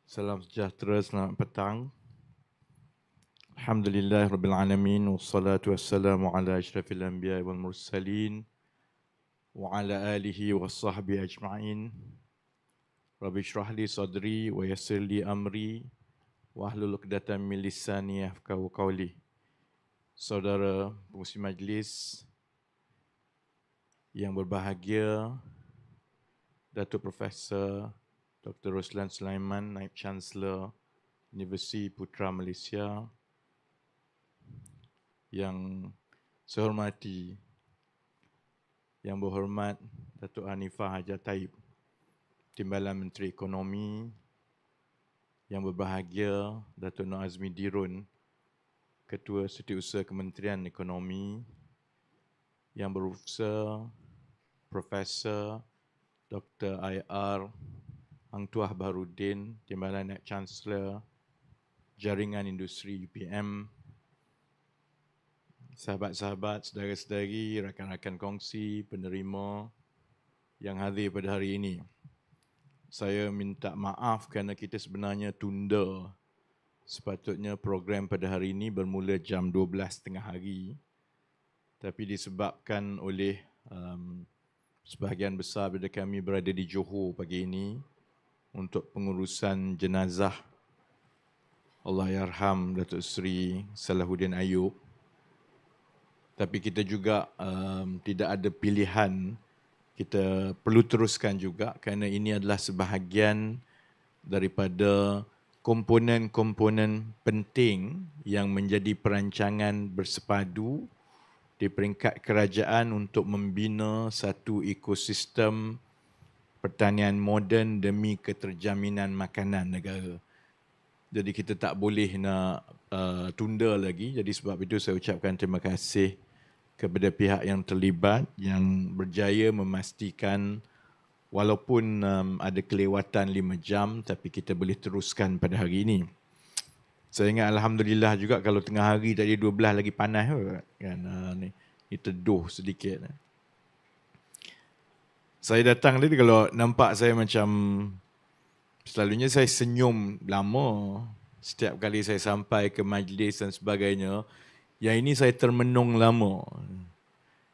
Salam sejahtera, selamat petang. Alhamdulillahirrabbilalamin. Wassalatu wassalamu ala asyrafil anbiya wal mursalin. Wa ala alihi wa sahbihi ajma'in. Rabbi syrah li sadri wa yassir li amri. Wa ahlul uqdatan min lisani yafqahu qawli. Saudara pengurusi majlis yang berbahagia, Datuk Profesor Dr. Roslan Sulaiman, Naib Chancellor Universiti Putra Malaysia, yang saya hormati, yang berhormat Datuk Hanifah Hajar Taib, Timbalan Menteri Ekonomi, yang berbahagia Datuk Nur Azmi Dirun, Ketua Setiausaha Kementerian Ekonomi, yang berurusan Profesor Dr. IR Hang Tuah Baharudin, Timbalan Naib Chancellor Jaringan Industri UPM, sahabat-sahabat, saudara-saudari, rakan-rakan kongsi, penerima yang hadir pada hari ini. Saya minta maaf kerana kita sebenarnya tunda. Sepatutnya program pada hari ini bermula jam 12.30 hari. Tapi disebabkan oleh sebahagian besar daripada kami berada di Johor pagi ini untuk pengurusan jenazah Allahyarham Datuk Seri Salahuddin Ayub. Tapi kita juga tidak ada pilihan, kita perlu teruskan juga kerana ini adalah sebahagian daripada komponen-komponen penting yang menjadi perancangan bersepadu di peringkat kerajaan untuk membina satu ekosistem pertanian moden demi keterjaminan makanan negara. Jadi kita tak boleh nak tunda lagi. Jadi sebab itu saya ucapkan terima kasih kepada pihak yang terlibat yang berjaya memastikan walaupun ada kelewatan 5 jam tapi kita boleh teruskan pada hari ini. Saya ingat Alhamdulillah juga kalau tengah hari tadi 12 lagi panas kan, ni teduh sedikit. Saya datang tadi kalau nampak saya macam, selalunya saya senyum lama setiap kali saya sampai ke majlis dan sebagainya. Yang ini saya termenung lama.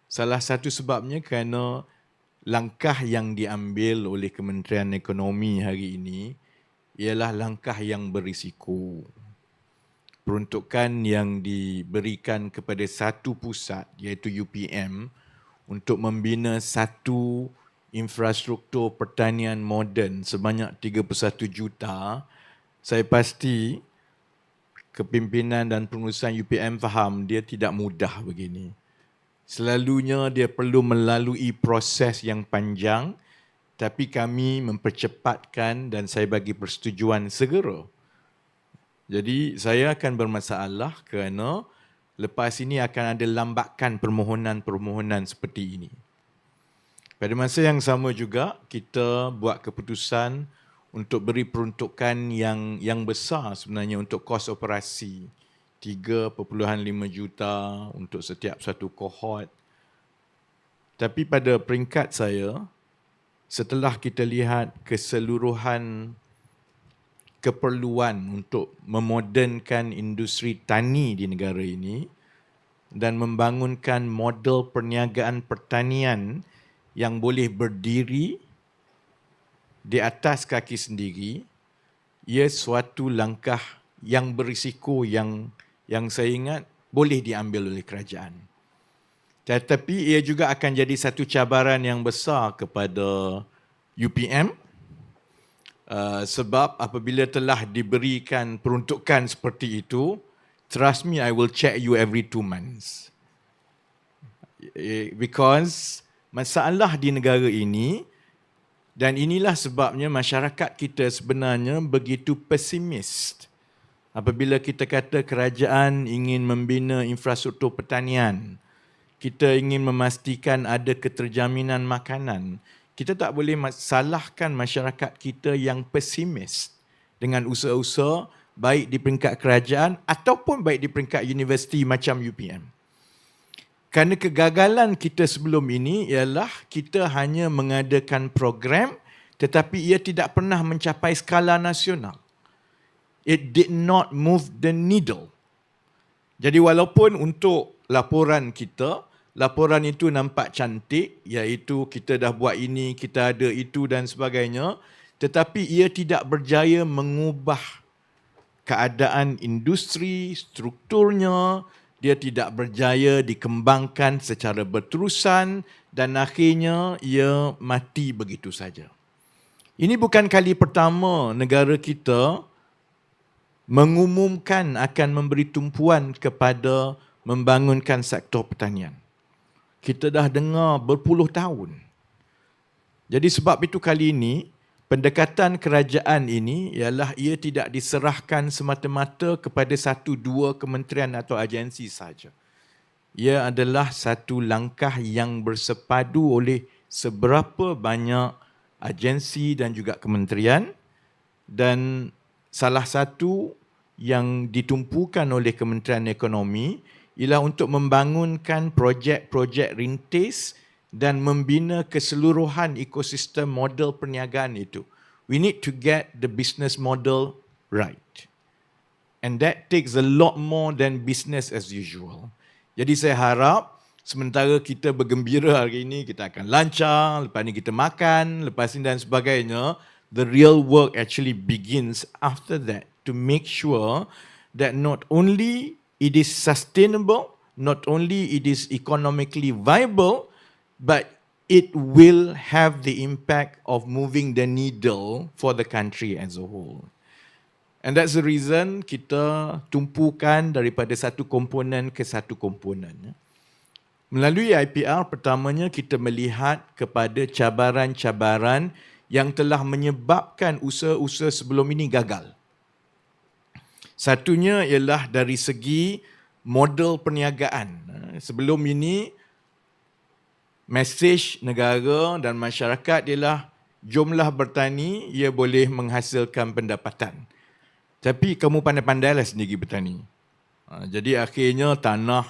Salah satu sebabnya kerana langkah yang diambil oleh Kementerian Ekonomi hari ini ialah langkah yang berisiko. Peruntukan yang diberikan kepada satu pusat iaitu UPM untuk membina satu infrastruktur pertanian moden sebanyak 31 juta, saya pasti kepimpinan dan pengurusan UPM faham dia tidak mudah begini. Selalunya dia perlu melalui proses yang panjang, tapi kami mempercepatkan dan saya bagi persetujuan segera. Jadi saya akan bermasalah kerana lepas ini akan ada lambakan permohonan-permohonan seperti ini. Pada masa yang sama juga, kita buat keputusan untuk beri peruntukan yang besar sebenarnya untuk kos operasi. 3.5 juta untuk setiap satu kohort. Tapi pada peringkat saya, setelah kita lihat keseluruhan keperluan untuk memodernkan industri tani di negara ini dan membangunkan model perniagaan pertanian yang boleh berdiri di atas kaki sendiri, ia suatu langkah yang berisiko yang saya ingat boleh diambil oleh kerajaan. Tetapi ia juga akan jadi satu cabaran yang besar kepada UPM sebab apabila telah diberikan peruntukan seperti itu, trust me, I will check you every 2 months. Because masalah di negara ini, dan inilah sebabnya masyarakat kita sebenarnya begitu pesimis apabila kita kata kerajaan ingin membina infrastruktur pertanian, kita ingin memastikan ada keterjaminan makanan. Kita tak boleh salahkan masyarakat kita yang pesimis dengan usaha-usaha baik di peringkat kerajaan ataupun baik di peringkat universiti macam UPM. Kerana kegagalan kita sebelum ini ialah kita hanya mengadakan program tetapi ia tidak pernah mencapai skala nasional. It did not move the needle. Jadi walaupun untuk laporan kita, laporan itu nampak cantik, iaitu kita dah buat ini, kita ada itu dan sebagainya, tetapi ia tidak berjaya mengubah keadaan industri, strukturnya, dia tidak berjaya dikembangkan secara berterusan dan akhirnya ia mati begitu saja. Ini bukan kali pertama negara kita mengumumkan akan memberi tumpuan kepada membangunkan sektor pertanian. Kita dah dengar berpuluh tahun. Jadi sebab itu kali ini, pendekatan kerajaan ini ialah ia tidak diserahkan semata-mata kepada satu dua kementerian atau agensi sahaja. Ia adalah satu langkah yang bersepadu oleh seberapa banyak agensi dan juga kementerian, dan salah satu yang ditumpukan oleh Kementerian Ekonomi ialah untuk membangunkan projek-projek rintis dan membina keseluruhan ekosistem model perniagaan itu. We need to get the business model right. And that takes a lot more than business as usual. Jadi saya harap sementara kita bergembira hari ini, kita akan lancar, lepas ni kita makan, lepas ni dan sebagainya, the real work actually begins after that to make sure that not only it is sustainable, not only it is economically viable, but it will have the impact of moving the needle for the country as a whole. And that's the reason kita tumpukan daripada satu komponen ke satu komponen. Melalui IPR, pertamanya kita melihat kepada cabaran-cabaran yang telah menyebabkan usaha-usaha sebelum ini gagal. Satunya ialah dari segi model perniagaan. Sebelum ini, mesej negara dan masyarakat ialah jomlah bertani, ia boleh menghasilkan pendapatan. Tapi kamu pandai-pandailah sendiri bertani. Jadi akhirnya tanah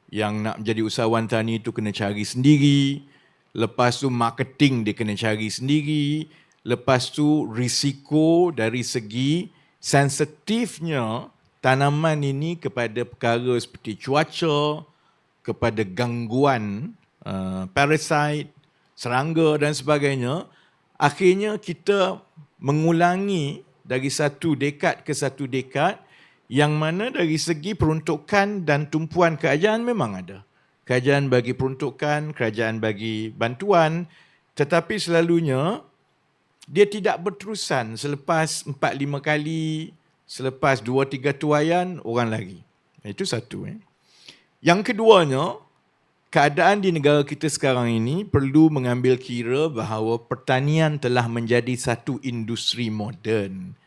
yang nak menjadi usahawan tani itu kena cari sendiri. Lepas tu marketing dia kena cari sendiri. Lepas tu risiko dari segi sensitifnya tanaman ini kepada perkara seperti cuaca, kepada gangguan parasite, serangga dan sebagainya. Akhirnya kita mengulangi dari satu dekad ke satu dekad, yang mana dari segi peruntukan dan tumpuan kerajaan memang ada. Kerajaan bagi peruntukan, kerajaan bagi bantuan, tetapi selalunya dia tidak berterusan. Selepas 4-5 kali, selepas 2-3 tuaian, orang lagi. Itu satu. Yang keduanya, keadaan di negara kita sekarang ini perlu mengambil kira bahawa pertanian telah menjadi satu industri moden.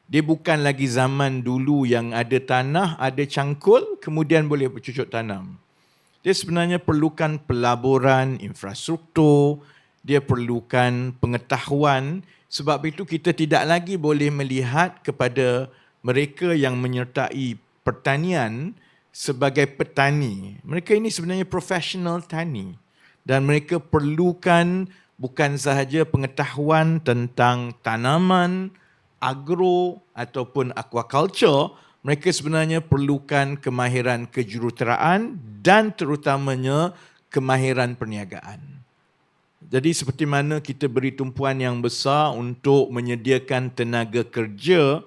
Dia bukan lagi zaman dulu yang ada tanah, ada cangkul, kemudian boleh bercucuk tanam. Dia sebenarnya perlukan pelaburan, infrastruktur, dia perlukan pengetahuan. Sebab itu kita tidak lagi boleh melihat kepada mereka yang menyertai pertanian sebagai petani. Mereka ini sebenarnya profesional tani. Dan mereka perlukan bukan sahaja pengetahuan tentang tanaman, agro ataupun aquaculture, mereka sebenarnya perlukan kemahiran kejuruteraan dan terutamanya kemahiran perniagaan. Jadi seperti mana kita beri tumpuan yang besar untuk menyediakan tenaga kerja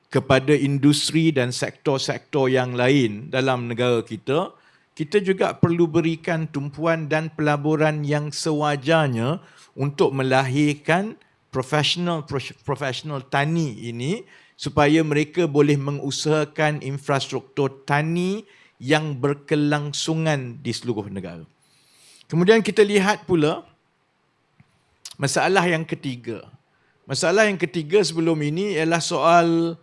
kepada industri dan sektor-sektor yang lain dalam negara kita, kita juga perlu berikan tumpuan dan pelaburan yang sewajarnya untuk melahirkan profesional tani ini supaya mereka boleh mengusahakan infrastruktur tani yang berkelangsungan di seluruh negara. Kemudian kita lihat pula masalah yang ketiga. Masalah yang ketiga sebelum ini ialah soal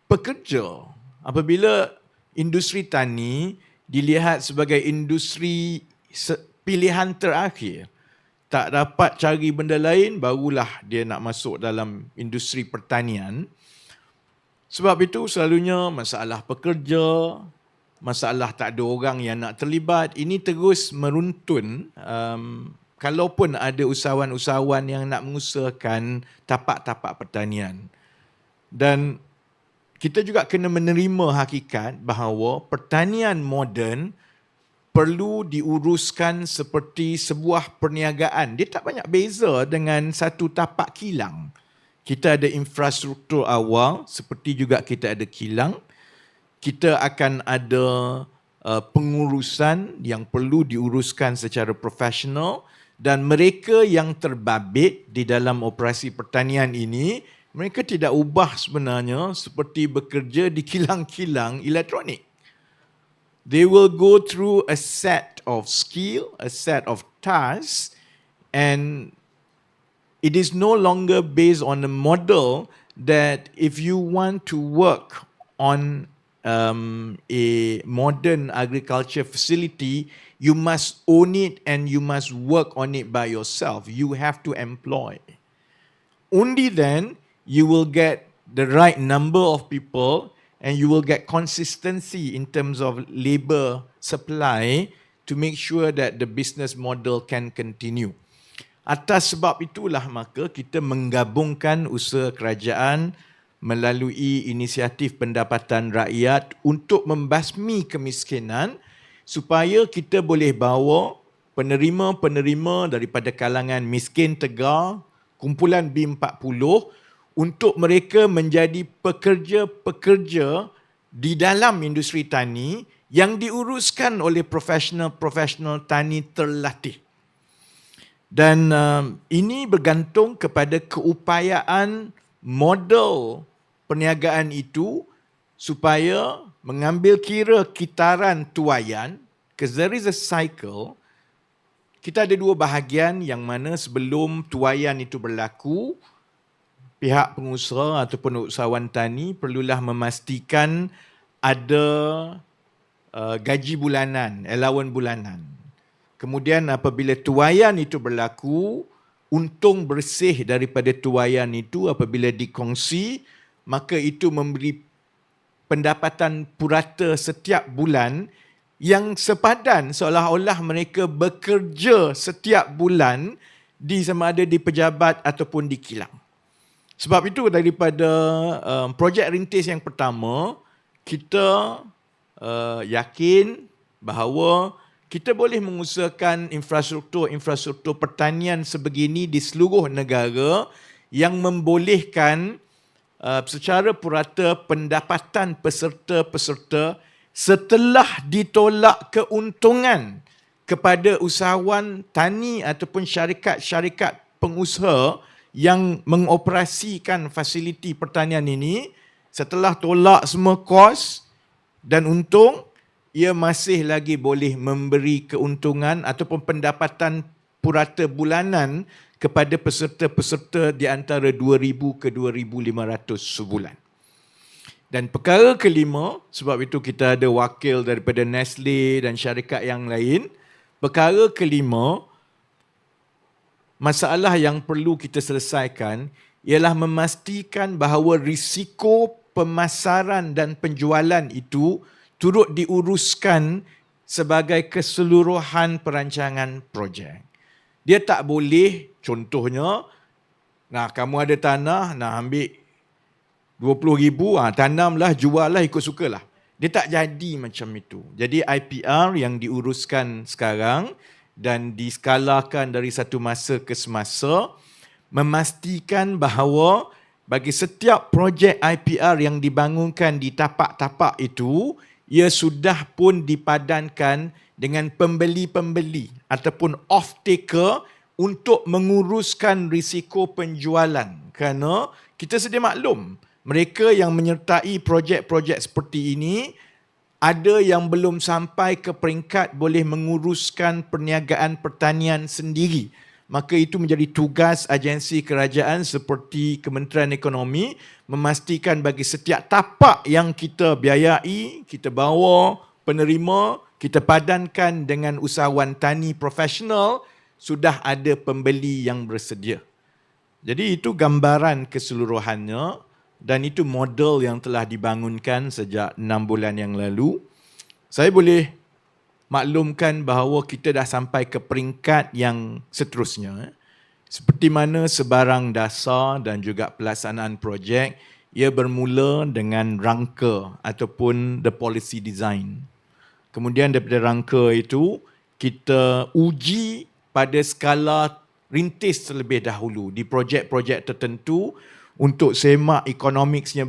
pekerja. Apabila industri tani dilihat sebagai industri pilihan terakhir, tak dapat cari benda lain, barulah dia nak masuk dalam industri pertanian. Sebab itu selalunya masalah pekerja, masalah tak ada orang yang nak terlibat, ini terus meruntun kalaupun ada usahawan-usahawan yang nak mengusahakan tapak-tapak pertanian. Dan kita juga kena menerima hakikat bahawa pertanian moden perlu diuruskan seperti sebuah perniagaan. Dia tak banyak beza dengan satu tapak kilang. Kita ada infrastruktur awal, seperti juga kita ada kilang. Kita akan ada pengurusan yang perlu diuruskan secara profesional, dan mereka yang terbabit di dalam operasi pertanian ini, mereka tidak ubah sebenarnya seperti bekerja di kilang-kilang elektronik. They will go through a set of skill, a set of tasks, and it is no longer based on a model that if you want to work on a modern agriculture facility, you must own it and you must work on it by yourself. You have to employ. Only then you will get the right number of people and you will get consistency in terms of labor supply to make sure that the business model can continue. Atas sebab itulah maka kita menggabungkan usaha kerajaan melalui inisiatif pendapatan rakyat untuk membasmi kemiskinan supaya kita boleh bawa penerima-penerima daripada kalangan miskin tegar, kumpulan B40, untuk mereka menjadi pekerja-pekerja di dalam industri tani yang diuruskan oleh profesional-profesional tani terlatih. Dan ini bergantung kepada keupayaan model perniagaan itu supaya mengambil kira kitaran tuaian, because there is a cycle. Kita ada dua bahagian yang mana sebelum tuaian itu berlaku, pihak pengusaha ataupun usahawan tani perlulah memastikan ada gaji bulanan, allowance bulanan. Kemudian apabila tuaian itu berlaku, untung bersih daripada tuaian itu apabila dikongsi, maka itu memberi pendapatan purata setiap bulan yang sepadan seolah-olah mereka bekerja setiap bulan di sama ada di pejabat ataupun di kilang. Sebab itu daripada projek rintis yang pertama, kita yakin bahawa kita boleh mengusahakan infrastruktur pertanian sebegini di seluruh negara yang membolehkan secara purata pendapatan peserta-peserta setelah ditolak keuntungan kepada usahawan tani ataupun syarikat-syarikat pengusaha yang mengoperasikan fasiliti pertanian ini, setelah tolak semua kos dan untung, ia masih lagi boleh memberi keuntungan ataupun pendapatan purata bulanan kepada peserta-peserta di antara 2,000 ke 2,500 sebulan. Dan perkara kelima, sebab itu kita ada wakil daripada Nestle dan syarikat yang lain, perkara kelima, masalah yang perlu kita selesaikan ialah memastikan bahawa risiko pemasaran dan penjualan itu turut diuruskan sebagai keseluruhan perancangan projek. Dia tak boleh, contohnya, kamu ada tanah, ambil 20,000, tanamlah, juallah, ikut sukalah. Dia tak jadi macam itu. Jadi IPR yang diuruskan sekarang dan diskalakan dari satu masa ke semasa, memastikan bahawa bagi setiap projek IPR yang dibangunkan di tapak-tapak itu, ia sudah pun dipadankan dengan pembeli-pembeli ataupun off-taker untuk menguruskan risiko penjualan. Kerana kita sedia maklum, mereka yang menyertai projek-projek seperti ini, ada yang belum sampai ke peringkat boleh menguruskan perniagaan pertanian sendiri. Maka itu menjadi tugas agensi kerajaan seperti Kementerian Ekonomi memastikan bagi setiap tapak yang kita biayai, kita bawa penerima, kita padankan dengan usahawan tani profesional, sudah ada pembeli yang bersedia. Jadi itu gambaran keseluruhannya. Dan itu model yang telah dibangunkan sejak 6 bulan yang lalu. Saya boleh maklumkan bahawa kita dah sampai ke peringkat yang seterusnya. Seperti mana sebarang dasar dan juga pelaksanaan projek ia bermula dengan rangka ataupun the policy design. Kemudian daripada rangka itu, kita uji pada skala rintis terlebih dahulu di projek-projek tertentu untuk semak economicsnya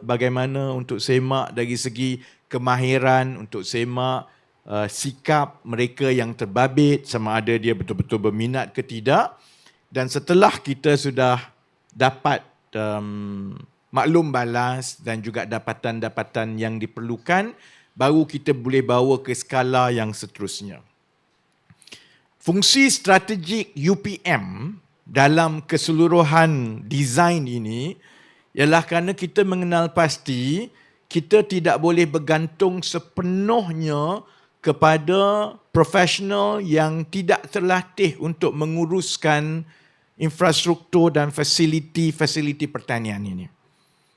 bagaimana, untuk semak dari segi kemahiran, untuk semak sikap mereka yang terbabit, sama ada dia betul-betul berminat ke tidak. Dan setelah kita sudah dapat maklum balas dan juga dapatan-dapatan yang diperlukan, baru kita boleh bawa ke skala yang seterusnya. Fungsi strategik UPM dalam keseluruhan desain ini ialah kerana kita mengenal pasti kita tidak boleh bergantung sepenuhnya kepada profesional yang tidak terlatih untuk menguruskan infrastruktur dan fasiliti pertanian ini.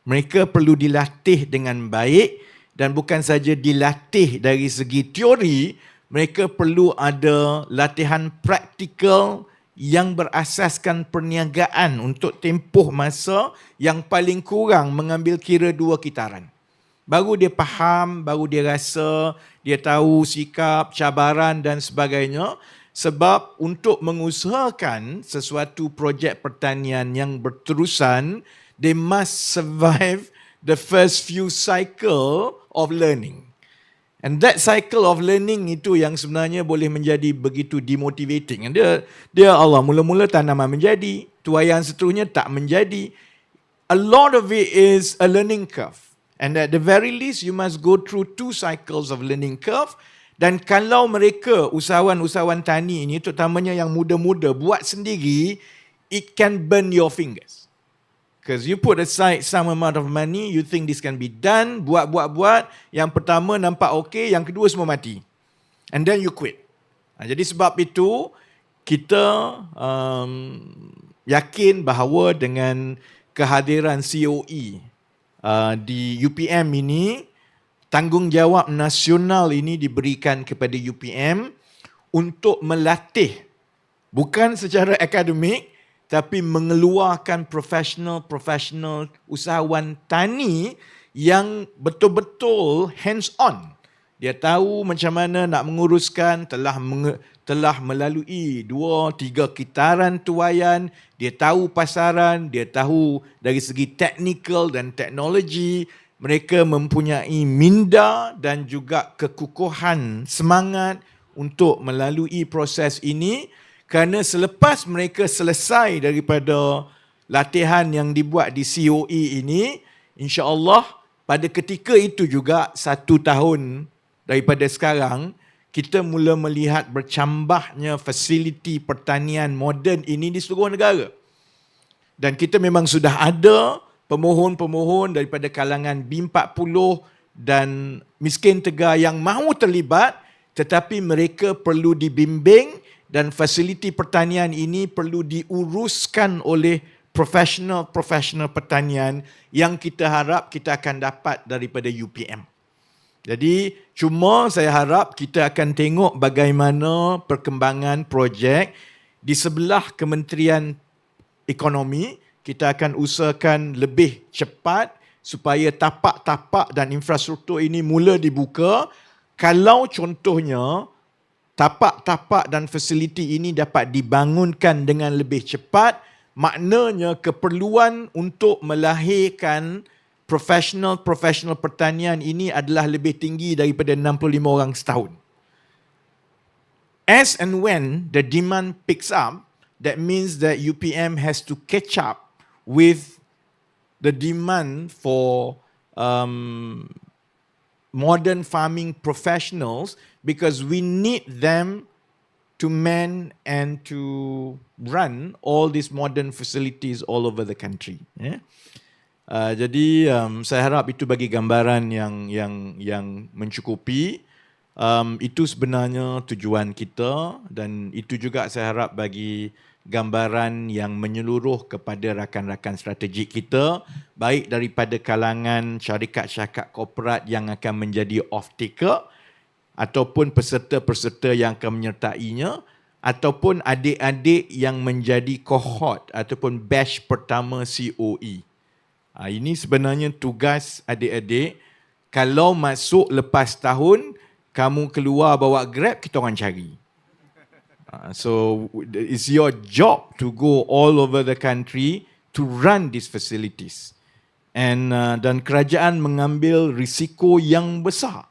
Mereka perlu dilatih dengan baik dan bukan saja dilatih dari segi teori, mereka perlu ada latihan praktikal yang berasaskan perniagaan untuk tempoh masa yang paling kurang mengambil kira 2 kitaran. Baru dia faham, baru dia rasa, dia tahu sikap, cabaran dan sebagainya. Sebab untuk mengusahakan sesuatu projek pertanian yang berterusan, they must survive the first few cycle of learning. And that cycle of learning itu yang sebenarnya boleh menjadi begitu demotivating. Dia Allah mula-mula tanaman menjadi, tuaian seterusnya tak menjadi. A lot of it is a learning curve. And at the very least, you must go through 2 cycles of learning curve. Dan kalau mereka, usahawan-usahawan tani ini, terutamanya yang muda-muda, buat sendiri, it can burn your fingers. Because you put aside some amount of money, you think this can be done, buat. Yang pertama nampak okey, yang kedua semua mati. And then you quit. Jadi sebab itu, kita yakin bahawa dengan kehadiran COE di UPM ini, tanggungjawab nasional ini diberikan kepada UPM untuk melatih, bukan secara akademik, tapi mengeluarkan profesional usahawan tani yang betul-betul hands-on. Dia tahu macam mana nak menguruskan, telah melalui 2-3 kitaran tuaian, dia tahu pasaran, dia tahu dari segi teknikal dan teknologi, mereka mempunyai minda dan juga kekukuhan semangat untuk melalui proses ini, kerana selepas mereka selesai daripada latihan yang dibuat di COE ini, insya-Allah pada ketika itu juga 1 tahun daripada sekarang, kita mula melihat bercambahnya fasiliti pertanian moden ini di seluruh negara. Dan kita memang sudah ada pemohon-pemohon daripada kalangan B40 dan miskin tegar yang mahu terlibat, tetapi mereka perlu dibimbing dan fasiliti pertanian ini perlu diuruskan oleh profesional pertanian yang kita harap kita akan dapat daripada UPM. Jadi cuma saya harap kita akan tengok bagaimana perkembangan projek di sebelah Kementerian Ekonomi. Kita akan usahakan lebih cepat supaya tapak-tapak dan infrastruktur ini mula dibuka. Kalau contohnya tapak-tapak dan fasiliti ini dapat dibangunkan dengan lebih cepat, maknanya keperluan untuk melahirkan profesional pertanian ini adalah lebih tinggi daripada 65 orang setahun. As and when the demand picks up, that means that UPM has to catch up with the demand for modern farming professionals, because we need them to man and to run all these modern facilities all over the country. Yeah? Jadi saya harap itu bagi gambaran yang mencukupi. Itu sebenarnya tujuan kita, dan itu juga saya harap bagi gambaran yang menyeluruh kepada rakan-rakan strategik kita, baik daripada kalangan syarikat-syarikat korporat yang akan menjadi off-taker, ataupun peserta-peserta yang akan menyertainya, ataupun adik-adik yang menjadi cohort ataupun batch pertama COE. Ini sebenarnya tugas adik-adik. Kalau masuk lepas tahun, kamu keluar bawa Grab, kita orang cari. So it's your job to go all over the country to run these facilities. Dan kerajaan mengambil risiko yang besar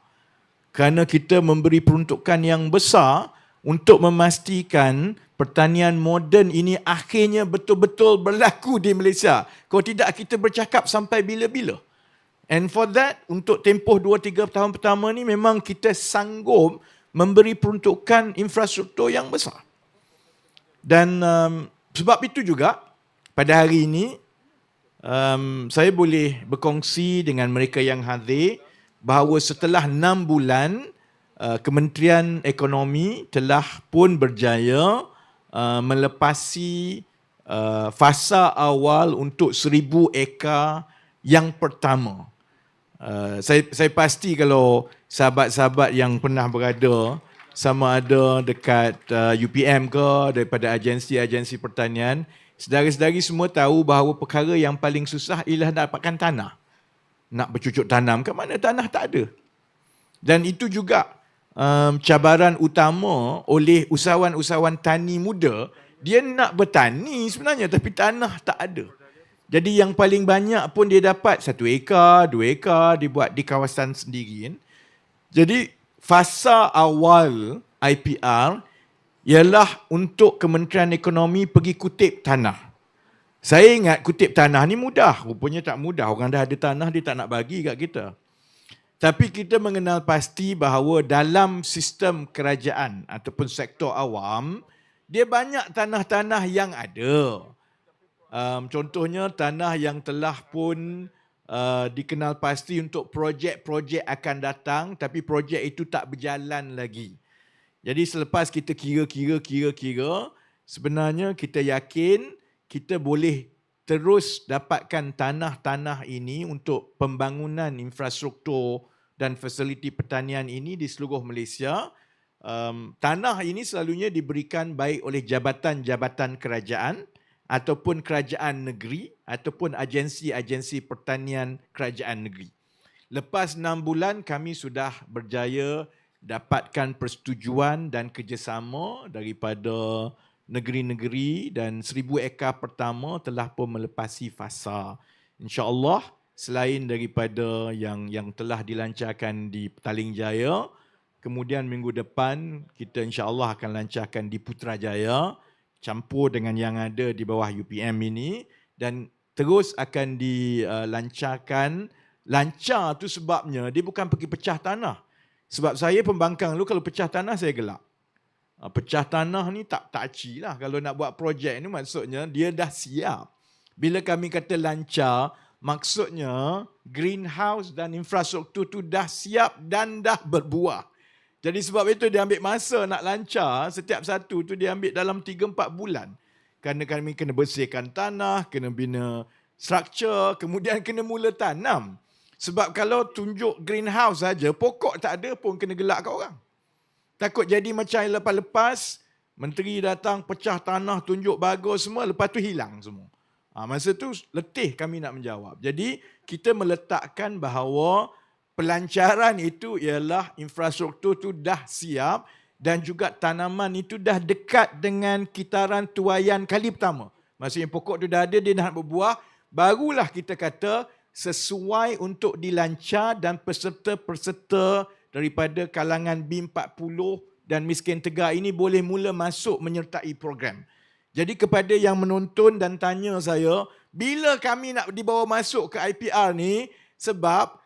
kerana kita memberi peruntukan yang besar untuk memastikan pertanian moden ini akhirnya betul-betul berlaku di Malaysia. Kalau tidak, kita bercakap sampai bila-bila. And for that, untuk tempoh 2-3 tahun pertama ni memang kita sanggup memberi peruntukan infrastruktur yang besar. Dan sebab itu juga, pada hari ini, saya boleh berkongsi dengan mereka yang hadir bahawa setelah 6 bulan, Kementerian Ekonomi telah pun berjaya melepasi fasa awal untuk 1,000 ekar yang pertama. Saya pasti kalau sahabat-sahabat yang pernah berada sama ada dekat UPM ke, daripada agensi-agensi pertanian, saudara-saudari semua tahu bahawa perkara yang paling susah ialah dapatkan tanah. Nak bercucuk tanam, kat mana tanah tak ada. Dan itu juga cabaran utama oleh usahawan-usahawan tani muda. Dia nak bertani sebenarnya, tapi tanah tak ada. Jadi yang paling banyak pun dia dapat 1 ekar, 2 ekar, dibuat di kawasan sendiri. Jadi fasa awal IPR ialah untuk Kementerian Ekonomi pergi kutip tanah. Saya ingat kutip tanah ni mudah. Rupanya tak mudah. Orang dah ada tanah, dia tak nak bagi kat kita. Tapi kita mengenal pasti bahawa dalam sistem kerajaan ataupun sektor awam, dia banyak tanah-tanah yang ada. Contohnya tanah yang telah pun dikenal pasti untuk projek-projek akan datang, tapi projek itu tak berjalan lagi. Jadi selepas kita kira-kira, sebenarnya kita yakin kita boleh terus dapatkan tanah-tanah ini untuk pembangunan infrastruktur dan fasiliti pertanian ini di seluruh Malaysia. Tanah ini selalunya diberikan baik oleh jabatan-jabatan kerajaan ataupun kerajaan negeri ataupun agensi-agensi pertanian kerajaan negeri. Lepas 6 bulan kami sudah berjaya dapatkan persetujuan dan kerjasama daripada negeri-negeri dan 1,000 ekar pertama telah pun melepasi fasa. InsyaAllah selain daripada yang telah dilancarkan di Petaling Jaya, kemudian minggu depan kita insyaAllah akan lancarkan di Putrajaya, campur dengan yang ada di bawah UPM ini, dan terus akan dilancarkan. Lancar tu sebabnya dia bukan pergi pecah tanah. Sebab saya pembangkang dulu, kalau pecah tanah saya gelak. Pecah tanah ni tak takci lah. Kalau nak buat projek ni maksudnya dia dah siap. Bila kami kata lancar, maksudnya greenhouse dan infrastruktur tu dah siap dan dah berbuah. Jadi sebab itu dia ambil masa nak lancar, setiap satu tu dia ambil dalam 3-4 bulan. Kerana kami kena bersihkan tanah, kena bina struktur, kemudian kena mula tanam. Sebab kalau tunjuk greenhouse saja, pokok tak ada pun kena gelak kat orang. Takut jadi macam yang lepas-lepas, menteri datang pecah tanah, tunjuk bagus semua, lepas tu hilang semua. Masa tu letih kami nak menjawab. Jadi kita meletakkan bahawa pelancaran itu ialah infrastruktur tu dah siap dan juga tanaman itu dah dekat dengan kitaran tuaian kali pertama. Maksudnya pokok tu dah ada, dia dah nak berbuah, barulah kita kata sesuai untuk dilancar dan peserta-peserta daripada kalangan B40 dan miskin tegar ini boleh mula masuk menyertai program. Jadi kepada yang menonton dan tanya saya, bila kami nak dibawa masuk ke IPR ni, sebab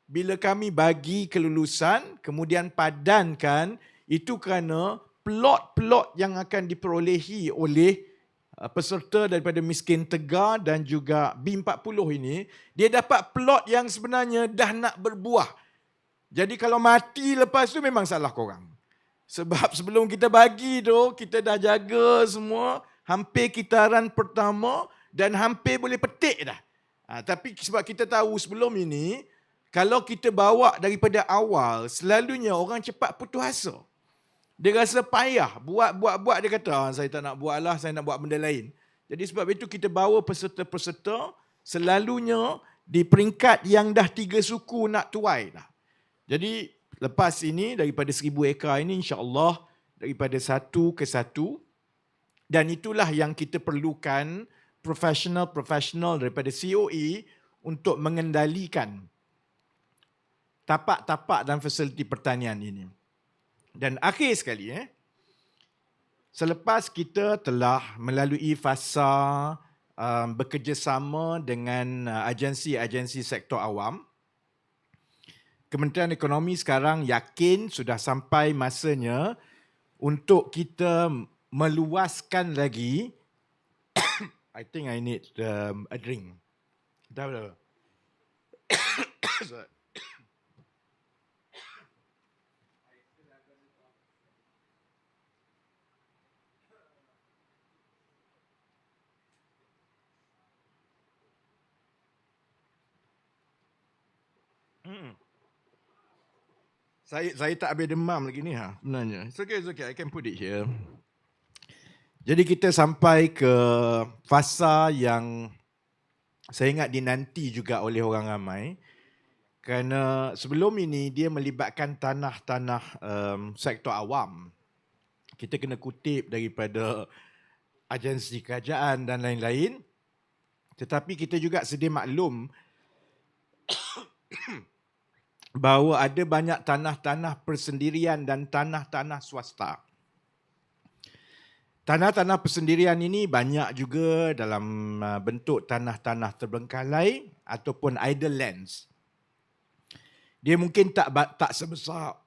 bila kami bagi kelulusan, kemudian padankan, itu kerana plot-plot yang akan diperolehi oleh peserta daripada miskin tegar dan juga B40 ini, dia dapat plot yang sebenarnya dah nak berbuah. Jadi kalau mati lepas tu memang salah korang. Sebab sebelum kita bagi tu, kita dah jaga semua, hampir kitaran pertama dan hampir boleh petik dah. Tapi sebab kita tahu sebelum ini, kalau kita bawa daripada awal, selalunya orang cepat putus asa. Dia rasa payah. Buat. Dia kata, saya tak nak buat lah, saya nak buat benda lain. Jadi sebab itu kita bawa peserta-peserta selalunya di peringkat yang dah 3 suku nak tuai dah. Jadi lepas ini daripada 1,000 ekar ini insya-Allah daripada 1 ke 1, dan itulah yang kita perlukan profesional daripada COE untuk mengendalikan tapak-tapak dan fasiliti pertanian ini. Dan akhir sekali, selepas kita telah melalui fasa bekerjasama dengan agensi-agensi sektor awam, Kementerian Ekonomi sekarang yakin sudah sampai masanya untuk kita meluaskan lagi. I think I need a drink. Dah. Saya tak habis demam lagi ni sebenarnya. It's okay. I can put it here. Jadi kita sampai ke fasa yang saya ingat dinanti juga oleh orang ramai. Kerana sebelum ini dia melibatkan tanah-tanah sektor awam. Kita kena kutip daripada agensi kerajaan dan lain-lain. Tetapi kita juga sedia maklum bahawa ada banyak tanah-tanah persendirian dan tanah-tanah swasta. Tanah-tanah persendirian ini banyak juga dalam bentuk tanah-tanah terbengkalai ataupun idle lands. Dia mungkin tak sebesar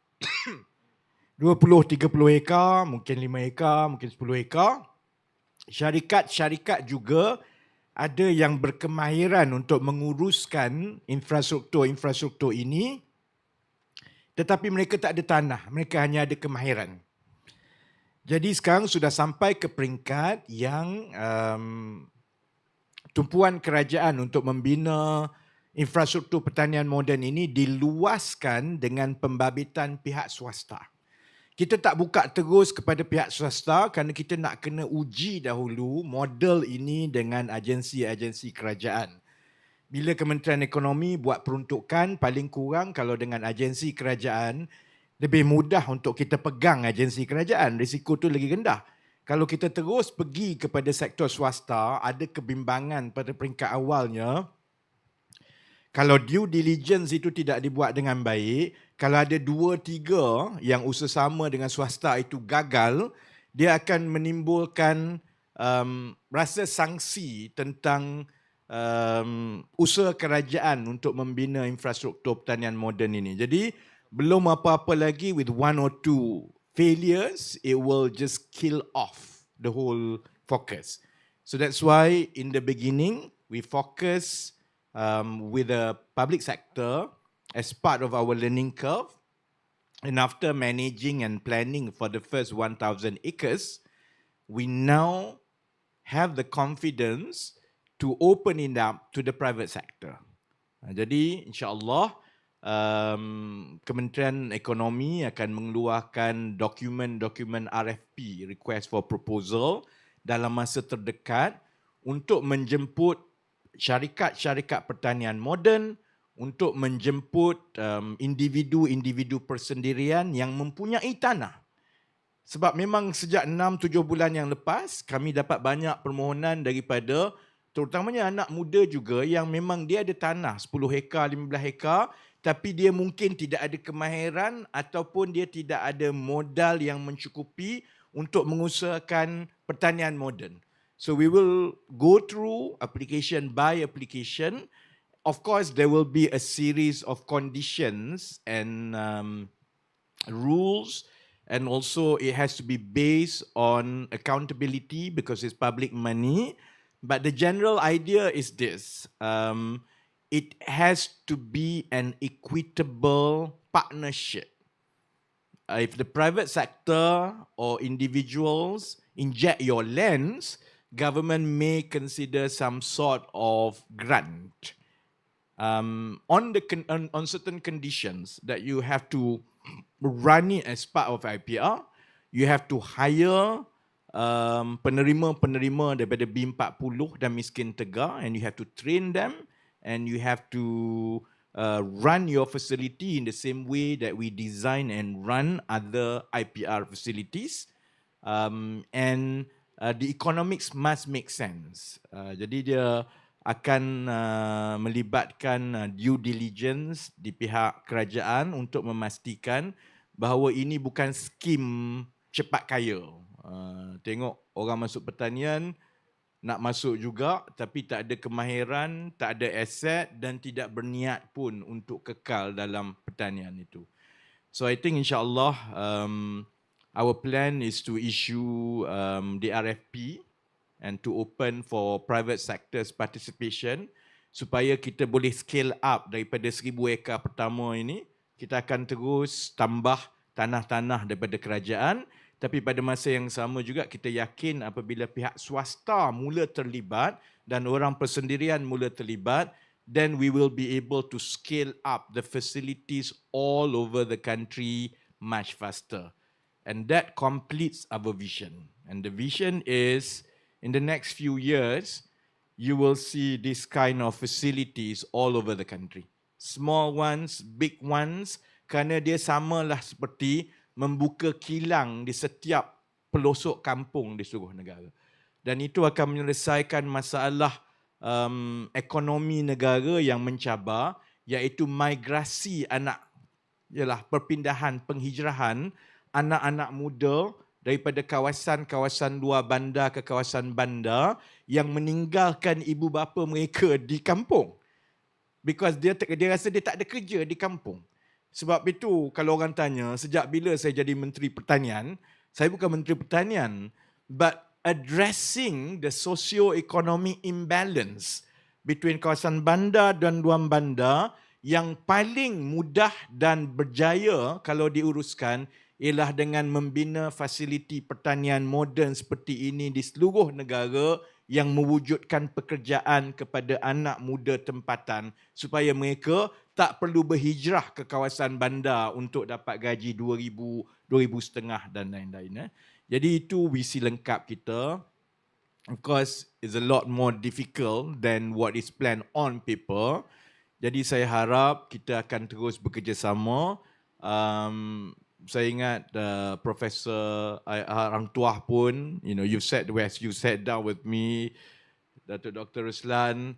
20-30 ekar, mungkin 5 ekar, mungkin 10 ekar. Syarikat-syarikat juga ada yang berkemahiran untuk menguruskan infrastruktur ini, tetapi mereka tak ada tanah, mereka hanya ada kemahiran. Jadi sekarang sudah sampai ke peringkat yang tumpuan kerajaan untuk membina infrastruktur pertanian moden ini diluaskan dengan pembabitan pihak swasta. Kita tak buka terus kepada pihak swasta kerana kita nak kena uji dahulu model ini dengan agensi-agensi kerajaan. Bila Kementerian Ekonomi buat peruntukan, paling kurang kalau dengan agensi kerajaan, lebih mudah untuk kita pegang agensi kerajaan. Risiko tu lagi rendah. Kalau kita terus pergi kepada sektor swasta, ada kebimbangan pada peringkat awalnya. Kalau due diligence itu tidak dibuat dengan baik, kalau ada 2-3 yang usaha sama dengan swasta itu gagal, dia akan menimbulkan rasa sangsi tentang usaha kerajaan untuk membina infrastruktur pertanian moden ini. Jadi belum apa-apa lagi, with 1 or 2 failures, it will just kill off the whole focus. So that's why in the beginning we focus with the public sector as part of our learning curve, and after managing and planning for the first 1,000 acres, we now have the confidence to open it up to the private sector. Jadi insya-Allah Kementerian Ekonomi akan mengeluarkan dokumen RFP, request for proposal, dalam masa terdekat untuk menjemput syarikat-syarikat pertanian moden, untuk menjemput individu-individu persendirian yang mempunyai tanah. Sebab memang sejak 6-7 bulan yang lepas kami dapat banyak permohonan daripada terutamanya anak muda juga yang memang dia ada tanah 10 hektar, 15 hektar, tapi dia mungkin tidak ada kemahiran ataupun dia tidak ada modal yang mencukupi untuk mengusahakan pertanian moden. So we will go through application by application. Of course, there will be a series of conditions and rules, and also it has to be based on accountability because it's public money. But the general idea is this. It has to be an equitable partnership. If the private sector or individuals inject your lands, government may consider some sort of grant on certain conditions that you have to run it as part of IPR. You have to hire penerima-penerima daripada B40 dan miskin tegar, and you have to train them and you have to run your facility in the same way that we design and run other IPR facilities. And the economics must make sense. Jadi dia akan melibatkan due diligence di pihak kerajaan untuk memastikan bahawa ini bukan skim cepat kaya. Tengok orang masuk pertanian, nak masuk juga tapi tak ada kemahiran, tak ada aset dan tidak berniat pun untuk kekal dalam pertanian itu. So I think insyaAllah our plan is to issue the RFP and to open for private sector's participation supaya kita boleh scale up daripada 1,000 ekar pertama ini. Kita akan terus tambah tanah-tanah daripada kerajaan, tapi pada masa yang sama juga kita yakin apabila pihak swasta mula terlibat dan orang persendirian mula terlibat, then we will be able to scale up the facilities all over the country much faster. And that completes our vision. And the vision is, in the next few years, you will see this kind of facilities all over the country. Small ones, big ones, kerana dia samalah seperti membuka kilang di setiap pelosok kampung di seluruh negara. Dan itu akan menyelesaikan masalah ekonomi negara yang mencabar, iaitu migrasi perpindahan, penghijrahan anak-anak muda daripada kawasan-kawasan luar bandar ke kawasan bandar yang meninggalkan ibu bapa mereka di kampung. Because dia rasa dia tak ada kerja di kampung. Sebab itu kalau orang tanya, sejak bila saya jadi Menteri Pertanian, saya bukan Menteri Pertanian, but addressing the socio-economic imbalance between kawasan bandar dan luar bandar yang paling mudah dan berjaya kalau diuruskan ialah dengan membina fasiliti pertanian moden seperti ini di seluruh negara yang mewujudkan pekerjaan kepada anak muda tempatan supaya mereka tak perlu berhijrah ke kawasan bandar untuk dapat gaji 2,000, 2,500 dan lain-lain. Jadi itu visi lengkap kita. Of course, it's a lot more difficult than what is planned on paper. Jadi saya harap kita akan terus bekerjasama. Saya ingat Profesor Arang Tuah pun, you sat down with me, Dr. Ruslan.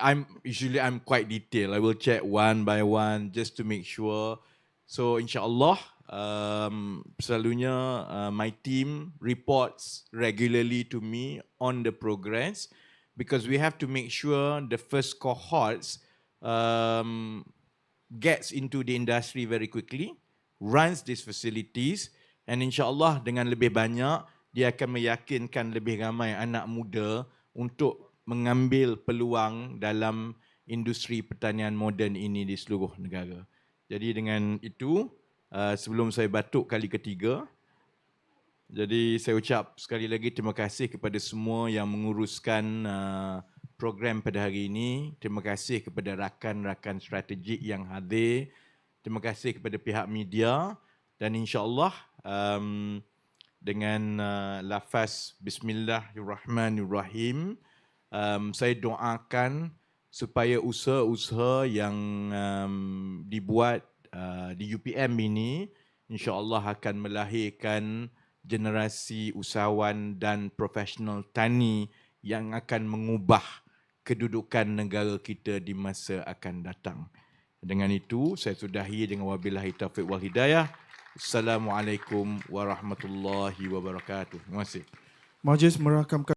I'm quite detailed. I will check one by one just to make sure. So insyaAllah, selalunya my team reports regularly to me on the progress, because we have to make sure the first cohorts gets into the industry very quickly, runs these facilities, and insyaAllah dengan lebih banyak, dia akan meyakinkan lebih ramai anak muda untuk mengambil peluang dalam industri pertanian moden ini di seluruh negara. Jadi dengan itu, sebelum saya batuk kali ketiga, jadi saya ucap sekali lagi terima kasih kepada semua yang menguruskan program pada hari ini. Terima kasih kepada rakan-rakan strategik yang hadir. Terima kasih kepada pihak media. Dan insyaAllah dengan lafaz Bismillahirrahmanirrahim, saya doakan supaya usaha-usaha yang dibuat di UPM ini insyaAllah akan melahirkan generasi usahawan dan profesional tani yang akan mengubah kedudukan negara kita di masa akan datang. Dengan itu, saya sudahi dengan wabillahi taufiq wal hidayah. Assalamualaikum warahmatullahi wabarakatuh. Terima kasih. Majlis merakamkan